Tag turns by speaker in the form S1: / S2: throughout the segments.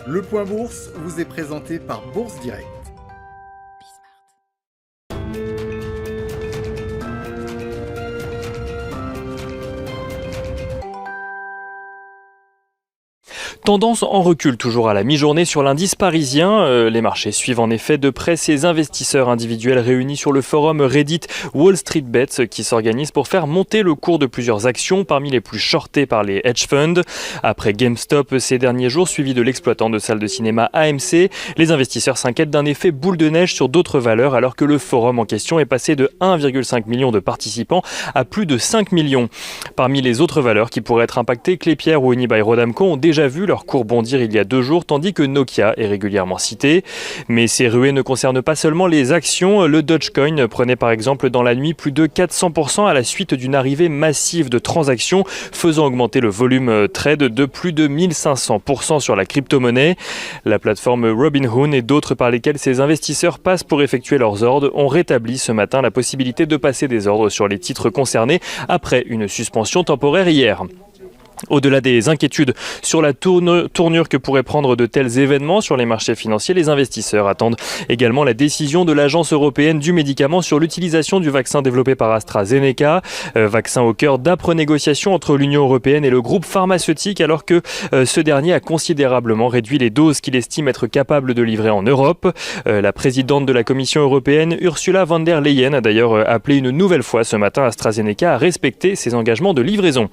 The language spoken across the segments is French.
S1: Le Point Bourse vous est présenté par Bourse Direct.
S2: Tendance en recul toujours à la mi-journée sur l'indice parisien. Les marchés suivent en effet de près ces investisseurs individuels réunis sur le forum Reddit Wall Street Bets qui s'organise pour faire monter le cours de plusieurs actions parmi les plus shortées par les hedge funds. Après GameStop ces derniers jours, suivi de l'exploitant de salle de cinéma AMC, les investisseurs s'inquiètent d'un effet boule de neige sur d'autres valeurs alors que le forum en question est passé de 1,5 million de participants à plus de 5 millions. Parmi les autres valeurs qui pourraient être impactées, Klépierre ou Unibail-Rodamco ont déjà vu leur cours bondir il y a 2 jours, tandis que Nokia est régulièrement cité. Mais ces ruées ne concernent pas seulement les actions. Le Dogecoin prenait par exemple dans la nuit plus de 400% à la suite d'une arrivée massive de transactions, faisant augmenter le volume trade de plus de 1500% sur la crypto-monnaie. La plateforme Robinhood et d'autres par lesquelles ces investisseurs passent pour effectuer leurs ordres ont rétabli ce matin la possibilité de passer des ordres sur les titres concernés après une suspension temporaire hier. Au-delà des inquiétudes sur la tournure que pourraient prendre de tels événements sur les marchés financiers, les investisseurs attendent également la décision de l'Agence européenne du médicament sur l'utilisation du vaccin développé par AstraZeneca, vaccin au cœur d'âpres négociations entre l'Union européenne et le groupe pharmaceutique alors que ce dernier a considérablement réduit les doses qu'il estime être capable de livrer en Europe. La présidente de la Commission européenne, Ursula von der Leyen, a d'ailleurs appelé une nouvelle fois ce matin AstraZeneca à respecter ses engagements de livraison.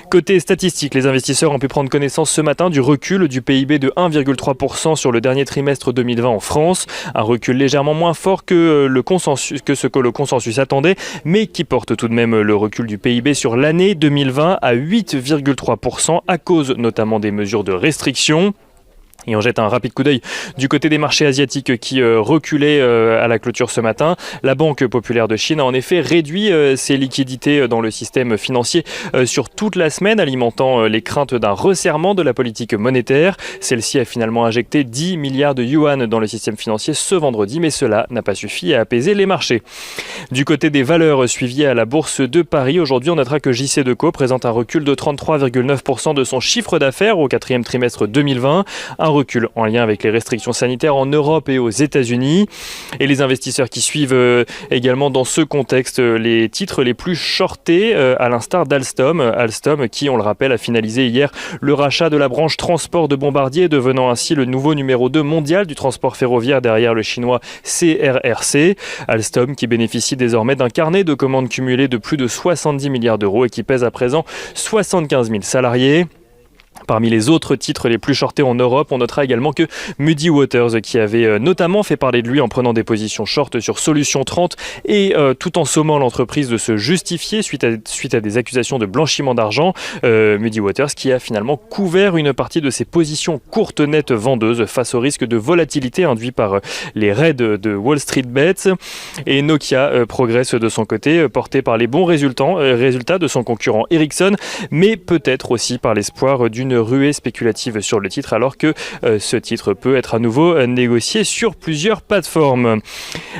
S2: Côté statistiques, les investisseurs ont pu prendre connaissance ce matin du recul du PIB de 1,3% sur le dernier trimestre 2020 en France. Un recul légèrement moins fort que ce que le consensus attendait, mais qui porte tout de même le recul du PIB sur l'année 2020 à 8,3% à cause notamment des mesures de restriction. Et on jette un rapide coup d'œil du côté des marchés asiatiques qui reculaient à la clôture ce matin. La Banque populaire de Chine a en effet réduit ses liquidités dans le système financier sur toute la semaine, alimentant les craintes d'un resserrement de la politique monétaire. Celle-ci a finalement injecté 10 milliards de yuan dans le système financier ce vendredi, mais cela n'a pas suffi à apaiser les marchés. Du côté des valeurs suivies à la Bourse de Paris, aujourd'hui on notera que JCDecaux présente un recul de 33,9% de son chiffre d'affaires au 4e trimestre 2020. Un recul en lien avec les restrictions sanitaires en Europe et aux États-Unis. Et les investisseurs qui suivent également dans ce contexte les titres les plus shortés, à l'instar d'Alstom. Alstom qui, on le rappelle, a finalisé hier le rachat de la branche transport de Bombardier, devenant ainsi le nouveau numéro 2 mondial du transport ferroviaire derrière le chinois CRRC. Alstom qui bénéficie désormais d'un carnet de commandes cumulées de plus de 70 milliards d'euros et qui pèse à présent 75 000 salariés. Parmi les autres titres les plus shortés en Europe, on notera également que Muddy Waters, qui avait notamment fait parler de lui en prenant des positions short sur Solution 30 et tout en sommant l'entreprise de se justifier suite à des accusations de blanchiment d'argent, Muddy Waters qui a finalement couvert une partie de ses positions courtes nettes vendeuses face au risque de volatilité induit par les raids de Wall Street Bets. Et Nokia progresse de son côté, porté par les bons résultats de son concurrent Ericsson, mais peut-être aussi par l'espoir d'une ruée spéculative sur le titre alors que ce titre peut être à nouveau négocié sur plusieurs plateformes.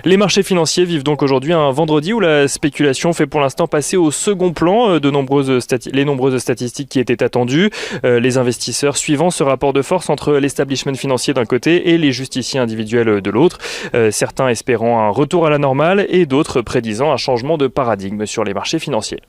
S2: Les marchés financiers vivent donc aujourd'hui un vendredi où la spéculation fait pour l'instant passer au second plan les nombreuses statistiques qui étaient attendues. Les investisseurs suivant ce rapport de force entre l'establishment financier d'un côté et les justiciers individuels de l'autre. Certains espérant un retour à la normale et d'autres prédisant un changement de paradigme sur les marchés financiers.